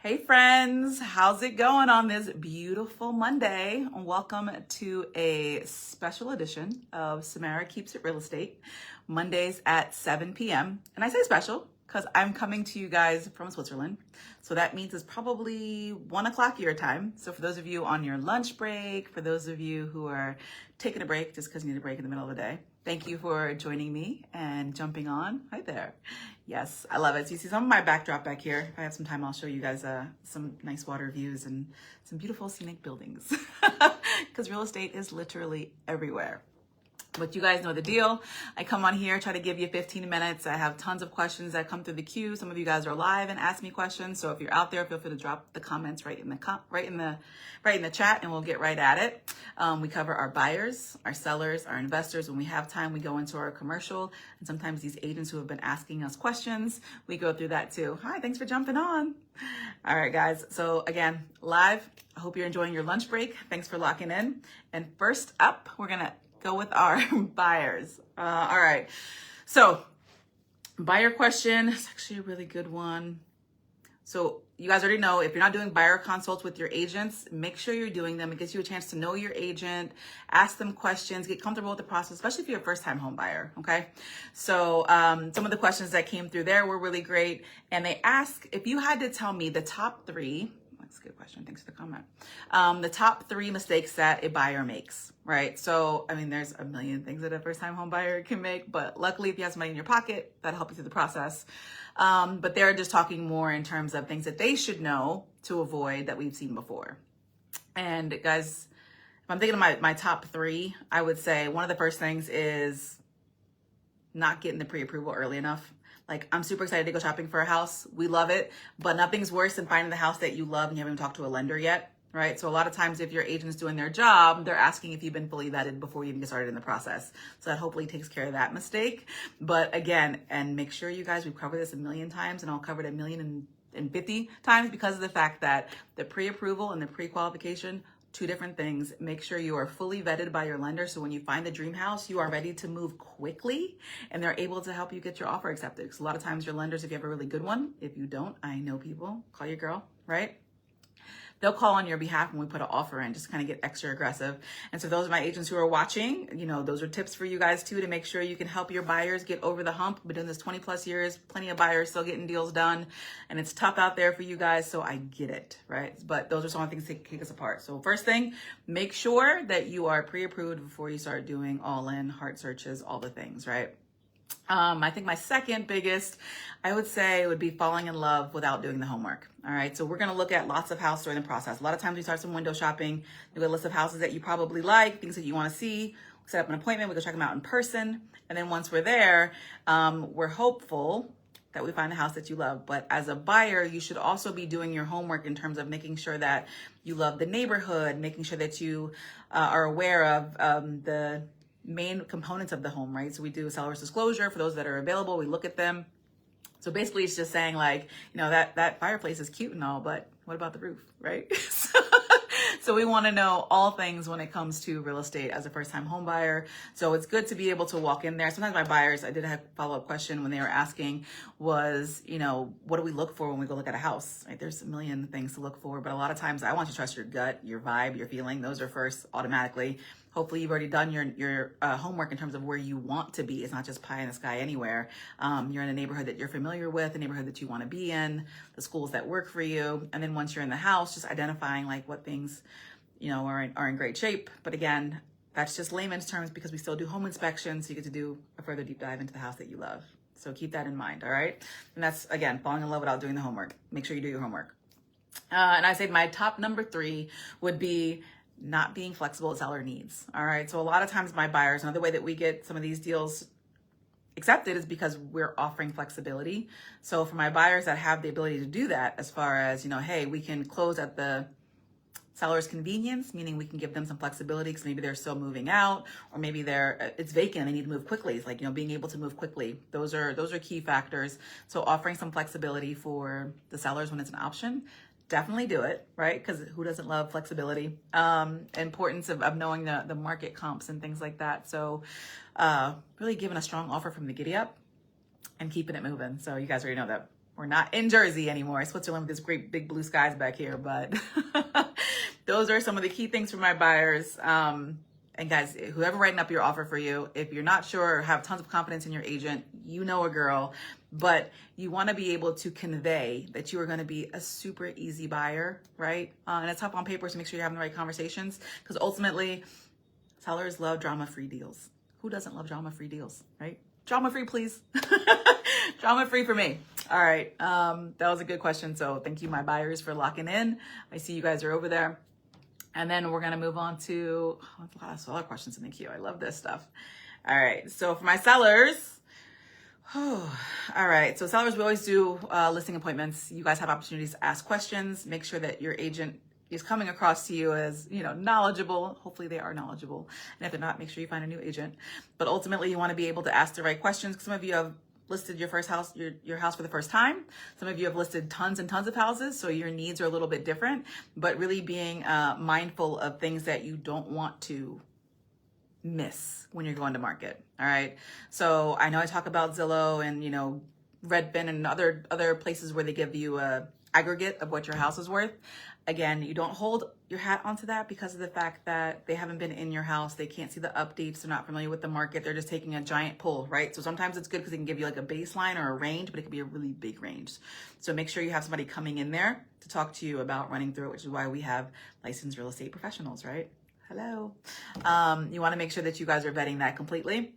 Hey friends, how's it going on this beautiful Monday? Welcome to a special edition of Samara Keeps It Real Estate, Mondays at 7 p.m. And I say special because I'm coming to you guys from Switzerland. So that means it's probably 1 o'clock your time. So for those of you on your lunch break, for those of you who are taking a break just because you need a break in the middle of the day, thank you for joining me and jumping on. Hi there. Yes, I love it. So you see some of my backdrop back here. If I have some time, I'll show you guys some nice water views and some beautiful scenic buildings because real estate is literally everywhere. But you guys know the deal. I come on here, try to give you 15 minutes. I have tons of questions that come through the queue. Some of you guys are live and ask me questions. So if you're out there, feel free to drop the comments right in the chat, and we'll get right at it. We cover our buyers, our sellers, our investors. When we have time, we go into our commercial, and sometimes these agents who have been asking us questions, we go through that too. Hi, thanks for jumping on. All right, guys. So again, live. I hope you're enjoying your lunch break. Thanks for locking in. And first up, we're gonna go with our buyers. All right. So buyer question is actually a really good one. So you guys already know, if you're not doing buyer consults with your agents, make sure you're doing them. It gives you a chance to know your agent, ask them questions, get comfortable with the process, especially if you're a first-time home buyer, okay? So some of the questions that came through there were really great. And they ask, if you had to tell me the top three, that's a good question, thanks for the comment, the top three mistakes that a buyer makes, right? So, I mean, there's a million things that a first-time home buyer can make, but luckily if you have some money in your pocket, that'll help you through the process. But they're just talking more in terms of things that they should know to avoid that we've seen before. And guys, if I'm thinking of my top three, I would say one of the first things is not getting the pre-approval early enough. Like, I'm super excited to go shopping for a house. We love it, but nothing's worse than finding the house that you love and you haven't even talked to a lender yet, right? So a lot of times if your agent's doing their job, they're asking if you've been fully vetted before you even get started in the process. So that hopefully takes care of that mistake. But again, and make sure you guys, we've covered this a million times, and I'll cover it 1,050 times because of the fact that the pre-approval and the pre-qualification, two different things. Make sure you are fully vetted by your lender. So when you find the dream house, you are ready to move quickly and they're able to help you get your offer accepted. Because a lot of times your lenders, if you have a really good one, if you don't, I know people, call your girl, right? They'll call on your behalf when we put an offer in, just kind of get extra aggressive. And so those are my agents who are watching, you know, those are tips for you guys too, to make sure you can help your buyers get over the hump. We've been doing this 20 plus years, plenty of buyers still getting deals done, and it's tough out there for you guys. So I get it, right? But those are some of the things that kick us apart. So first thing, make sure that you are pre-approved before you start doing all in, heart searches, all the things, right? I think my second biggest, I would say, would be falling in love without doing the homework. All right. So we're going to look at lots of houses during the process. A lot of times we start some window shopping. We get a list of houses that you probably like, things that you want to see. We set up an appointment. We go check them out in person. And then once we're there, we're hopeful that we find the house that you love. But as a buyer, you should also be doing your homework in terms of making sure that you love the neighborhood, making sure that you are aware of the main components of the home, right? So we do a seller's disclosure for those that are available. We look at them. So basically it's just saying, like, you know, that fireplace is cute and all, but what about the roof, right? So we want to know all things when it comes to real estate as a first-time home buyer. So it's good to be able to walk in there. Sometimes my buyers, I did have a follow-up question when they were asking was, you know, what do we look for when we go look at a house, right? There's a million things to look for, but a lot of times I want you to trust your gut, your vibe, your feeling. Those are first automatically. Hopefully you've already done your homework in terms of where you want to be. It's not just pie in the sky anywhere. You're in a neighborhood that you're familiar with, a neighborhood that you want to be in, the schools that work for you. And then once you're in the house, just identifying like what things, you know, are in great shape. But again, that's just layman's terms because we still do home inspections. So you get to do a further deep dive into the house that you love. So keep that in mind, all right? And that's, again, falling in love without doing the homework. Make sure you do your homework. And I say my top number three would be not being flexible with seller needs. All right. So a lot of times my buyers, another way that we get some of these deals accepted is because we're offering flexibility. So for my buyers that have the ability to do that, as far as, you know, hey, we can close at the seller's convenience, meaning we can give them some flexibility because maybe they're still moving out, or maybe it's vacant and they need to move quickly. It's like, you know, being able to move quickly. Those are key factors. So offering some flexibility for the sellers when it's an option. Definitely do it, right? Because who doesn't love flexibility? Importance of knowing the market comps and things like that. So really giving a strong offer from the giddy up and keeping it moving. So you guys already know that We're not in Jersey anymore. Switzerland with this great big blue skies back here, but those are some of the key things for my buyers. And guys, whoever writing up your offer for you, if you're not sure or have tons of confidence in your agent, you know a girl, but you want to be able to convey that you are going to be a super easy buyer, right? And it's up on paper to make sure you're having the right conversations, because ultimately sellers love drama-free deals. Who doesn't love drama-free deals, right? Drama-free, please. Drama-free for me. All right. That was a good question. So thank you, my buyers, for locking in. I see you guys are over there. And then we're going to move on to a lot of seller questions in the queue. I love this stuff. All right. So for my sellers, all right. So sellers, we always do listing appointments. You guys have opportunities to ask questions. Make sure that your agent is coming across to you as, knowledgeable. Hopefully they are knowledgeable. And if they're not, make sure you find a new agent. But ultimately, you want to be able to ask the right questions. Some of you have listed your first house, your house for the first time. Some of you have listed tons and tons of houses, so your needs are a little bit different, but really being mindful of things that you don't want to miss when you're going to market. All right. So I know I talk about Zillow and, Redfin and other places where they give you a aggregate of what your house is worth. Again, you don't hold your hat onto that because of the fact that they haven't been in your house. They can't see the updates. They're not familiar with the market. They're just taking a giant pull, right? So sometimes it's good because they can give you like a baseline or a range, but it could be a really big range. So make sure you have somebody coming in there to talk to you about running through it, which is why we have licensed real estate professionals, right? Hello. You want to make sure that you guys are vetting that completely.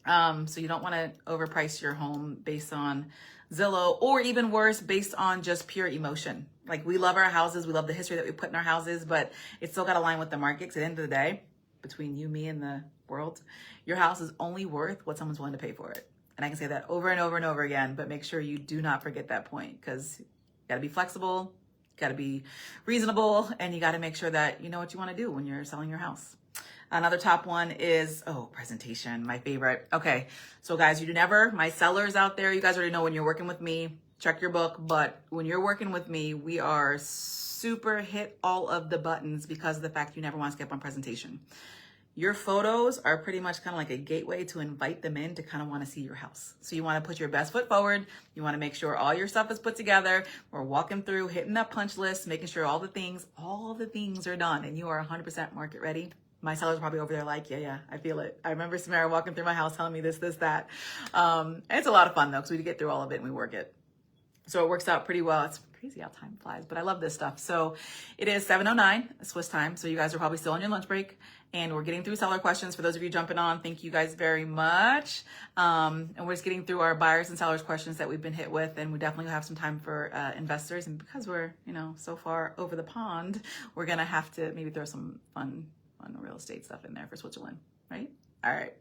So you don't want to overprice your home based on Zillow, or even worse, based on just pure emotion. Like, we love our houses. We love the history that we put in our houses, but it's still got to align with the market. 'Cause at the end of the day, between you, me, and the world, your house is only worth what someone's willing to pay for it. And I can say that over and over and over again, but make sure you do not forget that point, because you got to be flexible, you got to be reasonable, and you got to make sure that you know what you want to do when you're selling your house. Another top one is, presentation, my favorite. Okay, so guys, my sellers out there, you guys already know when you're working with me, check your book, but when you're working with me, we are super hit all of the buttons because of the fact you never want to skip on presentation. Your photos are pretty much kind of like a gateway to invite them in to kind of want to see your house. So you want to put your best foot forward. You want to make sure all your stuff is put together. We're walking through, hitting that punch list, making sure all the things are done, and you are 100% market ready. My seller's probably over there like, yeah, I feel it. I remember Samara walking through my house telling me this, that. And it's a lot of fun though, because we get through all of it and we work it. So it works out pretty well. It's crazy how time flies, but I love this stuff. So it is 7:09 Swiss time. So you guys are probably still on your lunch break, and we're getting through seller questions. For those of you jumping on, thank you guys very much. And we're just getting through our buyers and sellers questions that we've been hit with, and we definitely have some time for investors. And because we're, so far over the pond, we're going to have to maybe throw some fun real estate stuff in there for Switzerland, right? All right.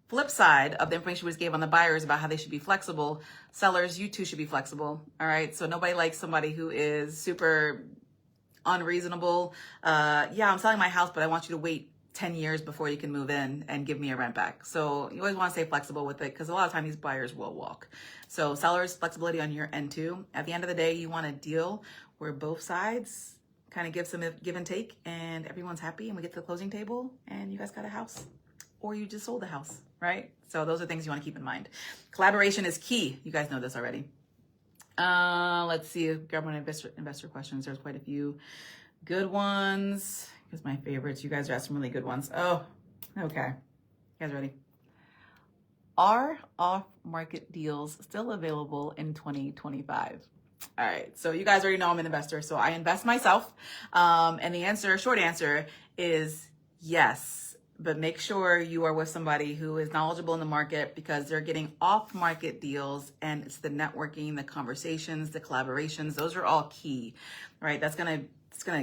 Flip side of the information we just gave on the buyers about how they should be flexible, sellers, you too should be flexible. All right. So nobody likes somebody who is super unreasonable. I'm selling my house, but I want you to wait 10 years before you can move in and give me a rent back. So you always want to stay flexible with it, because a lot of times these buyers will walk. So sellers, flexibility on your end too. At the end of the day, you want a deal where both sides kind of give some give and take, and everyone's happy, and we get to the closing table and you guys got a house, or you just sold a house, right? So those are things you want to keep in mind. Collaboration is key. You guys know this already. Let's see, grab one investor questions. There's quite a few good ones. Here's my favorites. You guys are asking really good ones. Oh, okay. You guys ready? Are off-market deals still available in 2025? All right. So you guys already know I'm an investor, so I invest myself. And the short answer is yes, but make sure you are with somebody who is knowledgeable in the market, because they're getting off-market deals, and it's the networking, the conversations, the collaborations. Those are all key, right? It's going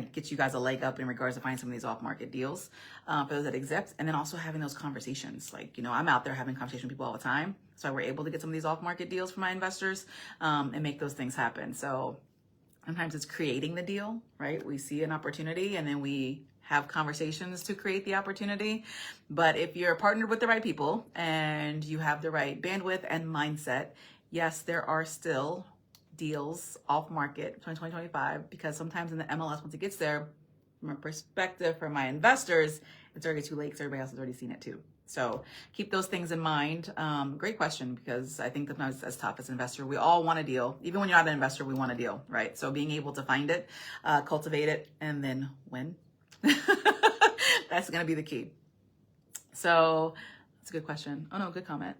to get you guys a leg up in regards to finding some of these off-market deals for those that exist. And then also having those conversations. Like, I'm out there having conversations with people all the time. So we're able to get some of these off-market deals for my investors and make those things happen. So sometimes it's creating the deal, right? We see an opportunity and then we have conversations to create the opportunity. But if you're partnered with the right people and you have the right bandwidth and mindset, yes, there are still deals off market 2025, because sometimes in the MLS, once it gets there, from a perspective for my investors, it's already too late because everybody else has already seen it too. So keep those things in mind. Great question, because I think sometimes as tough as an investor, we all want a deal. Even when you're not an investor, we want a deal, right? So being able to find it, cultivate it, and then win. That's going to be the key. So that's a good question. Oh no, good comment.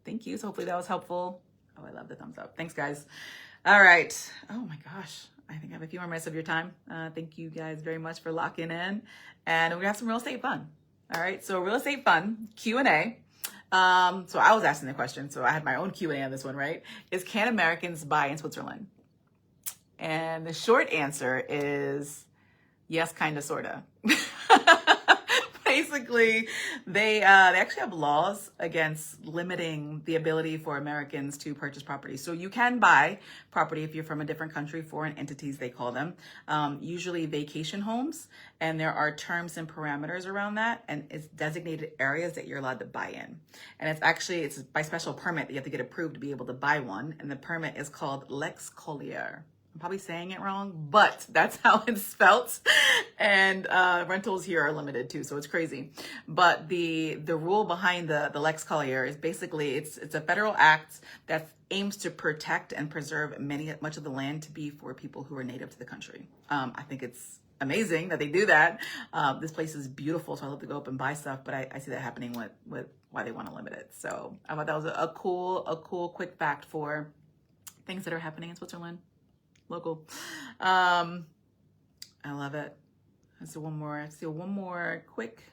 Thank you. So hopefully that was helpful. Oh, I love the thumbs up. Thanks, guys. All right. Oh my gosh. I think I have a few more minutes of your time. Thank you guys very much for locking in. And we're gonna have some real estate fun. All right. So real estate fun, Q&A. So I was asking the question. So I had my own Q&A on this one, right? Is can Americans buy in Switzerland? And the short answer is yes, kind of, sort of. Basically, they actually have laws against limiting the ability for Americans to purchase property. So you can buy property if you're from a different country, foreign entities, they call them, usually vacation homes. And there are terms and parameters around that. And it's designated areas that you're allowed to buy in. And it's by special permit that you have to get approved to be able to buy one. And the permit is called Lex Collier. I'm probably saying it wrong, but that's how it's spelt. And rentals here are limited too, so it's crazy. But the rule behind the Lex Collier is basically it's a federal act that aims to protect and preserve much of the land to be for people who are native to the country. I think it's amazing that they do that. This place is beautiful, so I love to go up and buy stuff, but I see that happening with why they want to limit it. So I thought that was a cool quick fact for things that are happening in Switzerland. Local. I love it. Let's do one more quick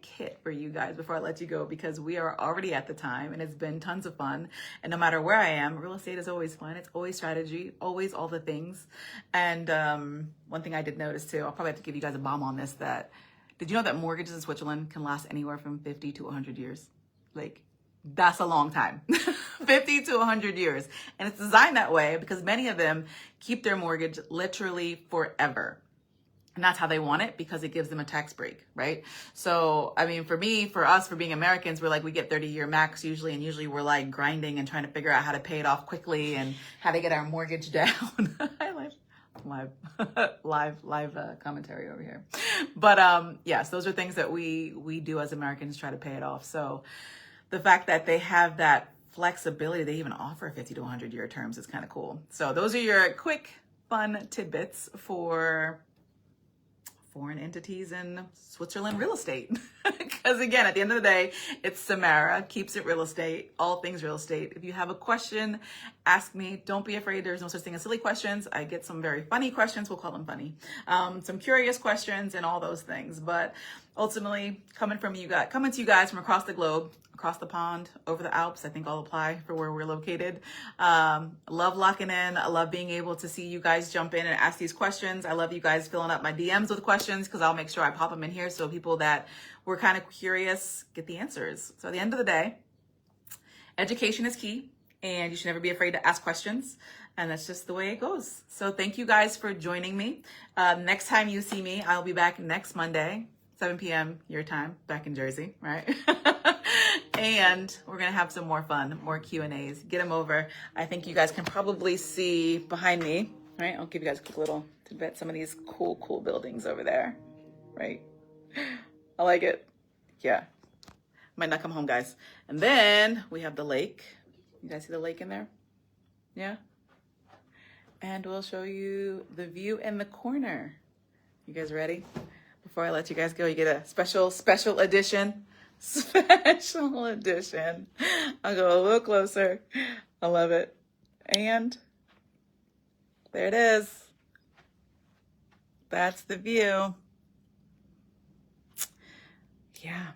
hit for you guys before I let you go, because we are already at the time and it's been tons of fun. And no matter where I am, real estate is always fun. It's always strategy, always all the things. And one thing I did notice too, I'll probably have to give you guys a bomb on this, did you know that mortgages in Switzerland can last anywhere from 50 to 100 years? Like, that's a long time. 50 to 100 years. And it's designed that way because many of them keep their mortgage literally forever. And that's how they want it, because it gives them a tax break, right? So, I mean, for us, for being Americans, we're like, we get 30-year max usually, and usually we're like grinding and trying to figure out how to pay it off quickly and how to get our mortgage down. I live commentary over here. But yes, those are things that we do as Americans, try to pay it off. So the fact that they have that flexibility, they even offer 50 to 100-year terms, is kind of cool. So those are your quick, fun tidbits for foreign entities in Switzerland real estate. Because again, at the end of the day, it's Samara Keeps It Real Estate, all things real estate. If you have a question, ask me. Don't be afraid. There's no such thing as silly questions. I get some very funny questions. We'll call them funny. Some curious questions and all those things. But ultimately, coming to you guys from across the globe, across the pond, over the Alps, I think all apply for where we're located. Love locking in. I love being able to see you guys jump in and ask these questions. I love you guys filling up my DMs with questions, because I'll make sure I pop them in here so people that were kind of curious get the answers. So at the end of the day, education is key, and you should never be afraid to ask questions. And that's just the way it goes. So thank you guys for joining me. Next time you see me, I'll be back next Monday, 7 p.m. your time, back in Jersey, right? And we're going to have some more fun, more Q&As. Get them over. I think you guys can probably see behind me, right? I'll give you guys a quick little tidbit. Some of these cool buildings over there, right? I like it. Yeah. Might not come home, guys. And then we have the lake. You guys see the lake in there? Yeah. And we'll show you the view in the corner. You guys ready? Before I let you guys go, you get a special edition. Special edition. I'll go a little closer. I love it. And there it is. That's the view. Yeah.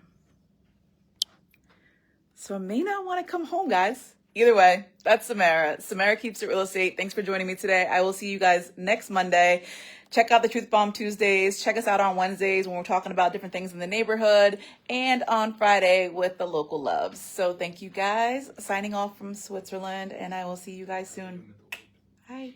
So I may not want to come home, guys. Either way, that's Samara. Samara Keeps It Real Estate. Thanks for joining me today. I will see you guys next Monday. Check out the Truth Bomb Tuesdays. Check us out on Wednesdays when we're talking about different things in the neighborhood, and on Friday with the local loves. So thank you guys. Signing off from Switzerland, and I will see you guys soon. Bye.